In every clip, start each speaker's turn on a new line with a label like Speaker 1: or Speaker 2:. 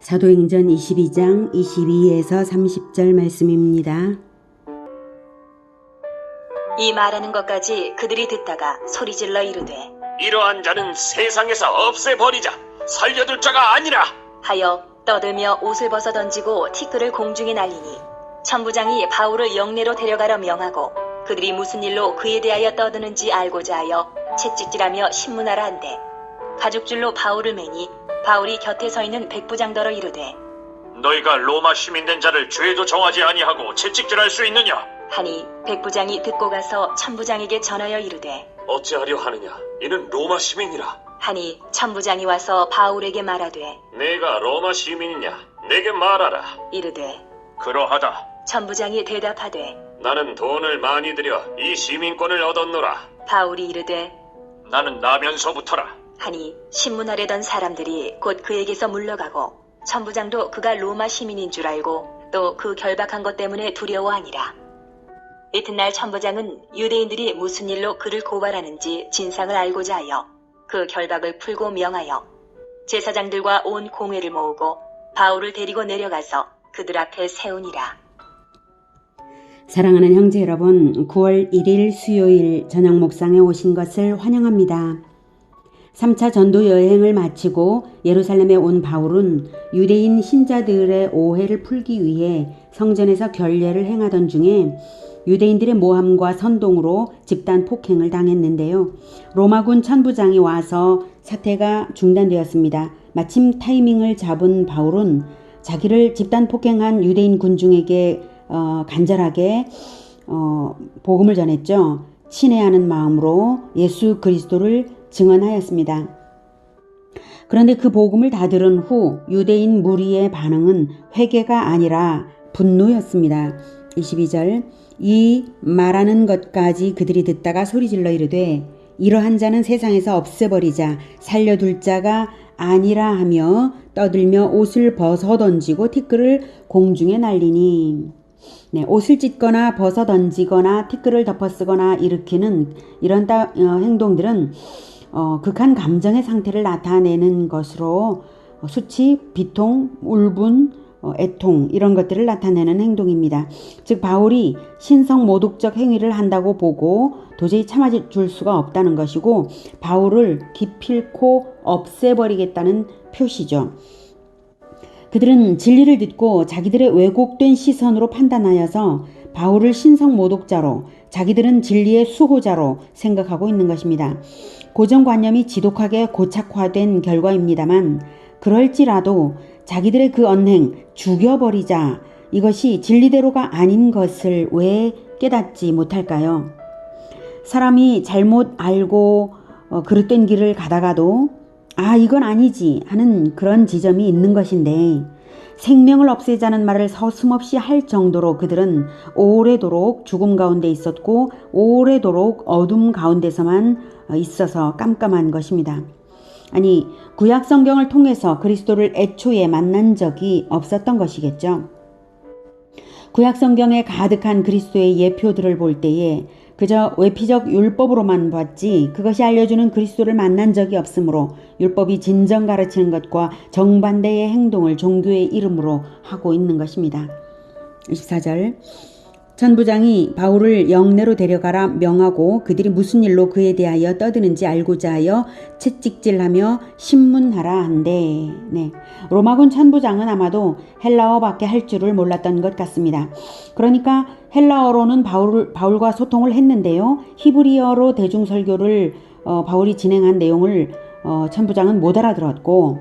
Speaker 1: 사도행전 22장 22에서 30절 말씀입니다.
Speaker 2: 이 말하는 것까지 그들이 듣다가 소리질러 이르되
Speaker 3: 이러한 자는 세상에서 없애버리자. 살려둘 자가 아니라.
Speaker 2: 하여 떠들며 옷을 벗어 던지고 티끌을 공중에 날리니 천부장이 바울을 영내로 데려가려 명하고 그들이 무슨 일로 그에 대하여 떠드는지 알고자 하여 채찍질하며 신문하라 한대 가죽줄로 바울을 매니 바울이 곁에 서 있는 백부장더러 이르되
Speaker 3: 너희가 로마 시민된 자를 죄도 정하지 아니하고 채찍질할 수 있느냐?
Speaker 2: 하니 백부장이 듣고 가서 천부장에게 전하여 이르되
Speaker 3: 어찌하려 하느냐? 이는 로마 시민이라.
Speaker 2: 하니 천부장이 와서 바울에게 말하되
Speaker 3: 내가 로마 시민이냐? 내게 말하라.
Speaker 2: 이르되
Speaker 3: 그러하다.
Speaker 2: 천부장이 대답하되
Speaker 3: 나는 돈을 많이 들여 이 시민권을 얻었노라.
Speaker 2: 바울이 이르되
Speaker 3: 나는 나면서부터라.
Speaker 2: 하니 신문하려던 사람들이 곧 그에게서 물러가고 천부장도 그가 로마 시민인 줄 알고 또 그 결박한 것 때문에 두려워하니라. 이튿날 천부장은 유대인들이 무슨 일로 그를 고발하는지 진상을 알고자 하여 그 결박을 풀고 명하여 제사장들과 온 공회를 모으고 바울을 데리고 내려가서 그들 앞에 세우니라.
Speaker 1: 사랑하는 형제 여러분, 9월 1일 수요일 저녁 목상에 오신 것을 환영합니다. 3차 전도 여행을 마치고 예루살렘에 온 바울은 유대인 신자들의 오해를 풀기 위해 성전에서 결례를 행하던 중에 유대인들의 모함과 선동으로 집단 폭행을 당했는데요. 로마군 천부장이 와서 사태가 중단되었습니다. 마침 타이밍을 잡은 바울은 자기를 집단 폭행한 유대인 군중에게 간절하게 복음을 전했죠. 친애하는 마음으로 예수 그리스도를 증언하였습니다. 그런데 그 복음을 다 들은 후 유대인 무리의 반응은 회개가 아니라 분노였습니다. 22절 이 말하는 것까지 그들이 듣다가 소리질러 이르되 이러한 자는 세상에서 없애버리자. 살려둘 자가 아니라 하며 떠들며 옷을 벗어 던지고 티끌을 공중에 날리니. 옷을 찢거나 벗어 던지거나 티끌을 덮어 쓰거나 일으키는 이런 행동들은 극한 감정의 상태를 나타내는 것으로 수치, 비통, 울분, 애통 이런 것들을 나타내는 행동입니다. 즉 바울이 신성모독적 행위를 한다고 보고 도저히 참아줄 수가 없다는 것이고 바울을 기필코 없애버리겠다는 표시죠. 그들은 진리를 듣고 자기들의 왜곡된 시선으로 판단하여서 바울을 신성모독자로 자기들은 진리의 수호자로 생각하고 있는 것입니다. 고정관념이 지독하게 고착화된 결과입니다만 그럴지라도 자기들의 그 언행 죽여버리자 이것이 진리대로가 아닌 것을 왜 깨닫지 못할까요? 사람이 잘못 알고 그릇된 길을 가다가도 이건 아니지 하는 그런 지점이 있는 것인데 생명을 없애자는 말을 서슴없이 할 정도로 그들은 오래도록 죽음 가운데 있었고 오래도록 어둠 가운데서만 있어서 깜깜한 것입니다. 아니 구약 성경을 통해서 그리스도를 애초에 만난 적이 없었던 것이겠죠. 구약 성경에 가득한 그리스도의 예표들을 볼 때에 그저 외피적 율법으로만 봤지 그것이 알려주는 그리스도를 만난 적이 없으므로 율법이 진정 가르치는 것과 정반대의 행동을 종교의 이름으로 하고 있는 것입니다. 24절 천부장이 바울을 영내로 데려가라 명하고 그들이 무슨 일로 그에 대하여 떠드는지 알고자 하여 채찍질하며 신문하라 한대. 로마군 천부장은 아마도 헬라어밖에 할 줄을 몰랐던 것 같습니다. 그러니까 헬라어로는 바울과 소통을 했는데요. 히브리어로 대중설교를 바울이 진행한 내용을 천부장은 못 알아들었고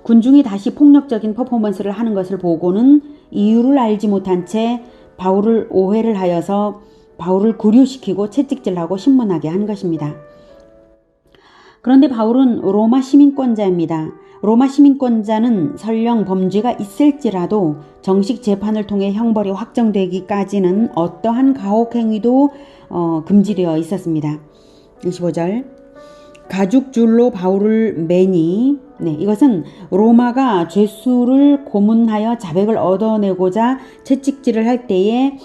Speaker 1: 군중이 다시 폭력적인 퍼포먼스를 하는 것을 보고는 이유를 알지 못한 채 바울을 오해를 하여서 바울을 구류시키고 채찍질하고 신문하게 한 것입니다. 그런데 바울은 로마 시민권자입니다. 로마 시민권자는 설령 범죄가 있을지라도 정식 재판을 통해 형벌이 확정되기까지는 어떠한 가혹행위도 금지되어 있었습니다. 25절 가죽줄로 바울을 매니 이것은 로마가 죄수를 고문하여 자백을 얻어내고자 채찍질을 할 때에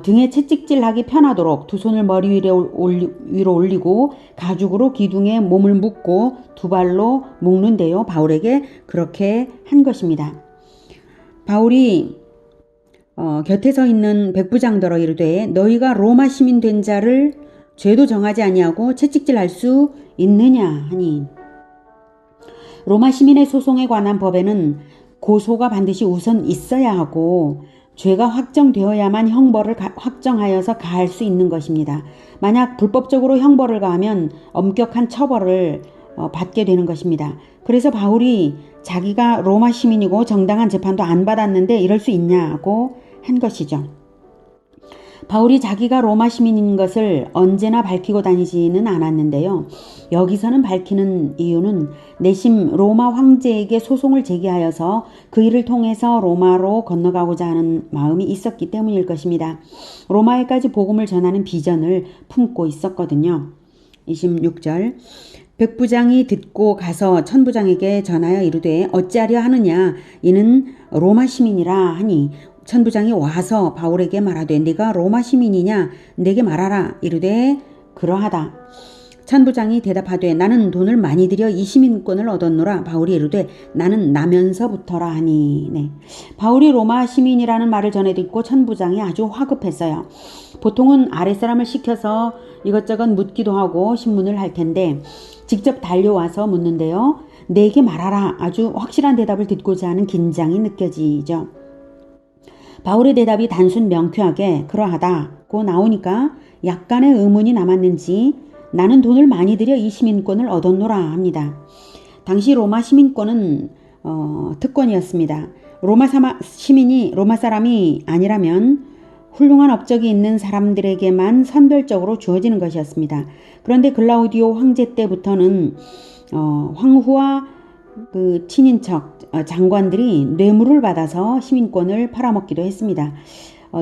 Speaker 1: 등에 채찍질하기 편하도록 두 손을 머리 위로 올리고 가죽으로 기둥에 몸을 묶고 두 발로 묶는데요. 바울에게 그렇게 한 것입니다. 바울이 곁에 서 있는 백부장더러 이르되 너희가 로마 시민 된 자를 죄도 정하지 아니하고 채찍질할 수 있느냐 하니, 로마 시민의 소송에 관한 법에는 고소가 반드시 우선 있어야 하고 죄가 확정되어야만 형벌을 확정하여서 가할 수 있는 것입니다. 만약 불법적으로 형벌을 가하면 엄격한 처벌을 받게 되는 것입니다. 그래서 바울이 자기가 로마 시민이고 정당한 재판도 안 받았는데 이럴 수 있냐고 한 것이죠. 바울이 자기가 로마 시민인 것을 언제나 밝히고 다니지는 않았는데요. 여기서는 밝히는 이유는 내심 로마 황제에게 소송을 제기하여서 그 일을 통해서 로마로 건너가고자 하는 마음이 있었기 때문일 것입니다. 로마에까지 복음을 전하는 비전을 품고 있었거든요. 26절 백부장이 듣고 가서 천부장에게 전하여 이르되 어찌하려 하느냐, 이는 로마 시민이라 하니, 천부장이 와서 바울에게 말하되 네가 로마 시민이냐, 내게 말하라. 이르되 그러하다. 천부장이 대답하되 나는 돈을 많이 들여 이 시민권을 얻었노라. 바울이 이르되 나는 나면서부터라 하니. 네. 바울이 로마 시민이라는 말을 전해 듣고 천부장이 아주 화급했어요. 보통은 아랫사람을 시켜서 이것저것 묻기도 하고 신문을 할 텐데 직접 달려와서 묻는데요. 내게 말하라. 아주 확실한 대답을 듣고자 하는 긴장이 느껴지죠. 바울의 대답이 단순 명쾌하게 그러하다고 나오니까 약간의 의문이 남았는지 나는 돈을 많이 들여 이 시민권을 얻었노라 합니다. 당시 로마 시민권은 특권이었습니다. 로마 시민이 로마 사람이 아니라면 훌륭한 업적이 있는 사람들에게만 선별적으로 주어지는 것이었습니다. 그런데 글라우디오 황제 때부터는 황후와 그 친인척 장관들이 뇌물을 받아서 시민권을 팔아먹기도 했습니다.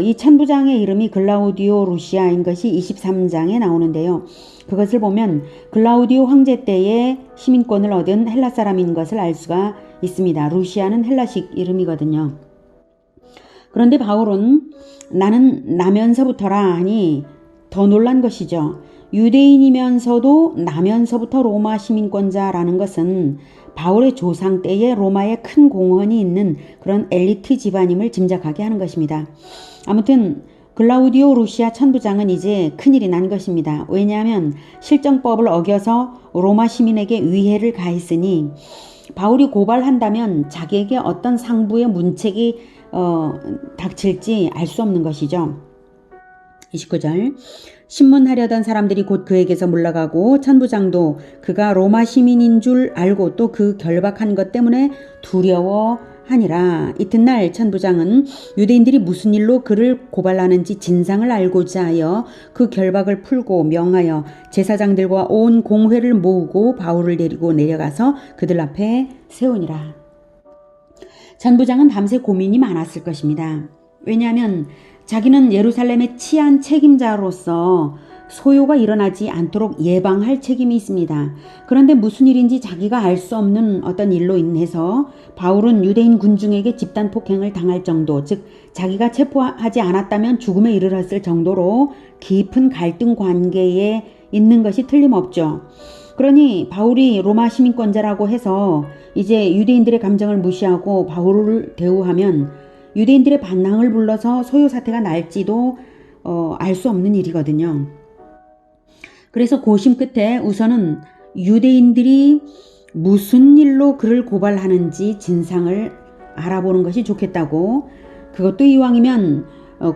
Speaker 1: 이 천부장의 이름이 글라우디오 루시아인 것이 23장에 나오는데요. 그것을 보면 글라우디오 황제 때에 시민권을 얻은 헬라 사람인 것을 알 수가 있습니다. 루시아는 헬라식 이름이거든요. 그런데 바울은 나는 나면서부터라 하니 더 놀란 것이죠. 유대인이면서도 나면서부터 로마 시민권자라는 것은 바울의 조상 때에 로마에 큰 공헌이 있는 그런 엘리트 집안임을 짐작하게 하는 것입니다. 아무튼 글라우디오 루시아 천부장은 이제 큰일이 난 것입니다. 왜냐하면 실정법을 어겨서 로마 시민에게 위해를 가했으니 바울이 고발한다면 자기에게 어떤 상부의 문책이 닥칠지 알 수 없는 것이죠. 29절 신문하려던 사람들이 곧 그에게서 물러가고 천부장도 그가 로마 시민인 줄 알고 또 그 결박한 것 때문에 두려워하니라. 이튿날 천부장은 유대인들이 무슨 일로 그를 고발하는지 진상을 알고자 하여 그 결박을 풀고 명하여 제사장들과 온 공회를 모으고 바울을 데리고 내려가서 그들 앞에 세우니라. 천부장은 밤새 고민이 많았을 것입니다. 왜냐하면 자기는 예루살렘의 치안 책임자로서 소요가 일어나지 않도록 예방할 책임이 있습니다. 그런데 무슨 일인지 자기가 알 수 없는 어떤 일로 인해서 바울은 유대인 군중에게 집단 폭행을 당할 정도, 즉 자기가 체포하지 않았다면 죽음에 이르렀을 정도로 깊은 갈등 관계에 있는 것이 틀림없죠. 그러니 바울이 로마 시민권자라고 해서 이제 유대인들의 감정을 무시하고 바울을 대우하면 유대인들의 반항을 불러서 소요 사태가 날지도 알 수 없는 일이거든요. 그래서 고심 끝에 우선은 유대인들이 무슨 일로 그를 고발하는지 진상을 알아보는 것이 좋겠다고, 그것도 이왕이면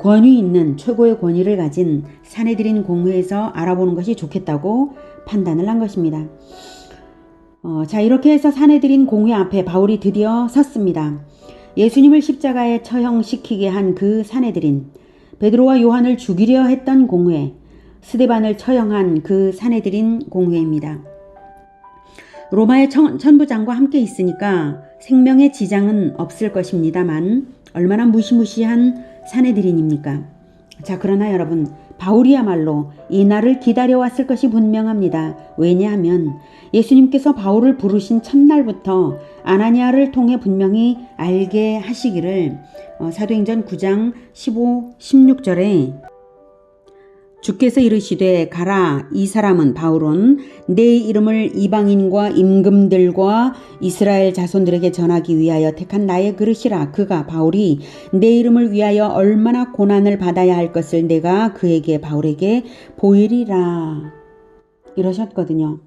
Speaker 1: 권위 있는 최고의 권위를 가진 사내들인 공회에서 알아보는 것이 좋겠다고 판단을 한 것입니다. 자, 이렇게 해서 사내들인 공회 앞에 바울이 드디어 섰습니다. 예수님을 십자가에 처형시키게 한 그 사내들인, 베드로와 요한을 죽이려 했던 공회, 스데반을 처형한 그 사내들인 공회입니다. 로마의 천부장과 함께 있으니까 생명의 지장은 없을 것입니다만 얼마나 무시무시한 사내들인입니까? 자, 그러나 여러분, 바울이야말로 이 날을 기다려왔을 것이 분명합니다. 왜냐하면 예수님께서 바울을 부르신 첫날부터 아나니아를 통해 분명히 알게 하시기를 사도행전 9장 15, 16절에 주께서 이르시되 가라, 이 사람은 바울은 내 이름을 이방인과 임금들과 이스라엘 자손들에게 전하기 위하여 택한 나의 그릇이라. 그가 바울이 내 이름을 위하여 얼마나 고난을 받아야 할 것을 내가 그에게 바울에게 보이리라 이러셨거든요.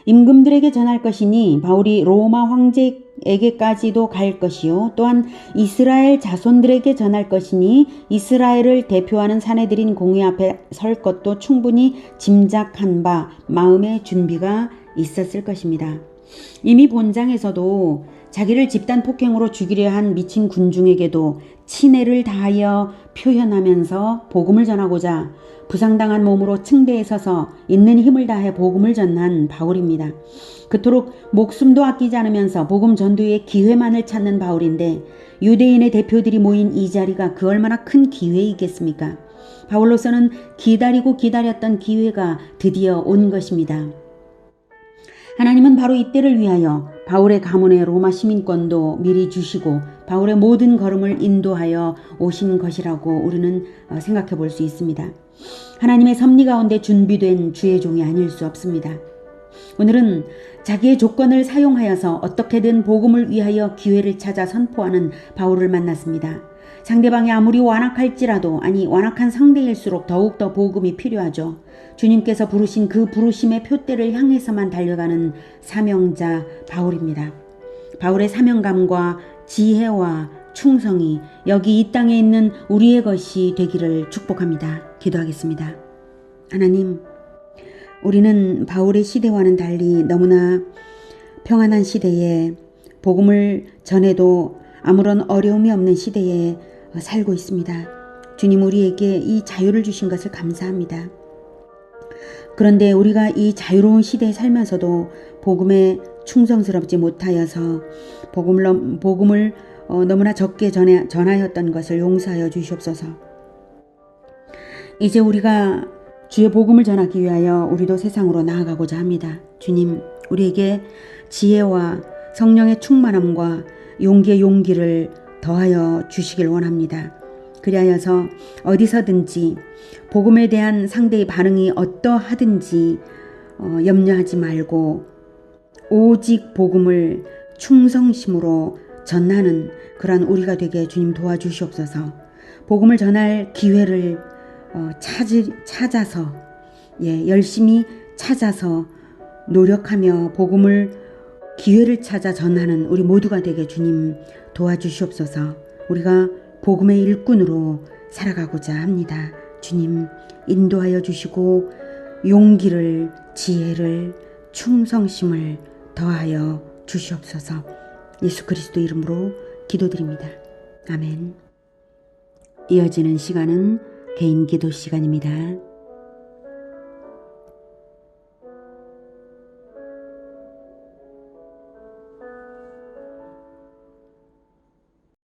Speaker 1: 임금들에게 전할 것이니 바울이 로마 황제에게까지도 갈 것이요 또한 이스라엘 자손들에게 전할 것이니 이스라엘을 대표하는 사내들인 공회 앞에 설 것도 충분히 짐작한 바 마음의 준비가 있었을 것입니다. 이미 본장에서도 자기를 집단 폭행으로 죽이려 한 미친 군중에게도 친애를 다하여 표현하면서 복음을 전하고자 부상당한 몸으로 층대에 서서 있는 힘을 다해 복음을 전한 바울입니다. 그토록 목숨도 아끼지 않으면서 복음 전도의 기회만을 찾는 바울인데 유대인의 대표들이 모인 이 자리가 그 얼마나 큰 기회이겠습니까? 바울로서는 기다리고 기다렸던 기회가 드디어 온 것입니다. 하나님은 바로 이때를 위하여 바울의 가문의 로마 시민권도 미리 주시고 바울의 모든 걸음을 인도하여 오신 것이라고 우리는 생각해 볼 수 있습니다. 하나님의 섭리 가운데 준비된 주의 종이 아닐 수 없습니다. 오늘은 자기의 조건을 사용하여서 어떻게든 복음을 위하여 기회를 찾아 선포하는 바울을 만났습니다. 상대방이 아무리 완악할지라도 완악한 상대일수록 더욱더 복음이 필요하죠. 주님께서 부르신 그 부르심의 표대를 향해서만 달려가는 사명자 바울입니다. 바울의 사명감과 지혜와 충성이 여기 이 땅에 있는 우리의 것이 되기를 축복합니다. 기도하겠습니다. 하나님, 우리는 바울의 시대와는 달리 너무나 평안한 시대에 복음을 전해도 아무런 어려움이 없는 시대에 살고 있습니다. 주님, 우리에게 이 자유를 주신 것을 감사합니다. 그런데 우리가 이 자유로운 시대에 살면서도 복음에 충성스럽지 못하여서 복음을 너무나 적게 전하였던 것을 용서하여 주시옵소서. 이제 우리가 주의 복음을 전하기 위하여 우리도 세상으로 나아가고자 합니다. 주님, 우리에게 지혜와 성령의 충만함과 용기를 더하여 주시길 원합니다. 그리하여서 어디서든지 복음에 대한 상대의 반응이 어떠하든지 염려하지 말고 오직 복음을 충성심으로 전하는 그러한 우리가 되게 주님 도와주시옵소서. 복음을 전할 기회를 찾아서 열심히 찾아서 노력하며 복음을 기회를 찾아 전하는 우리 모두가 되게 주님 도와주시옵소서. 우리가 복음의 일꾼으로 살아가고자 합니다. 주님 인도하여 주시고 용기를, 지혜를, 충성심을 더하여 주시옵소서. 예수 그리스도 이름으로 기도드립니다. 아멘. 이어지는 시간은 개인 기도 시간입니다.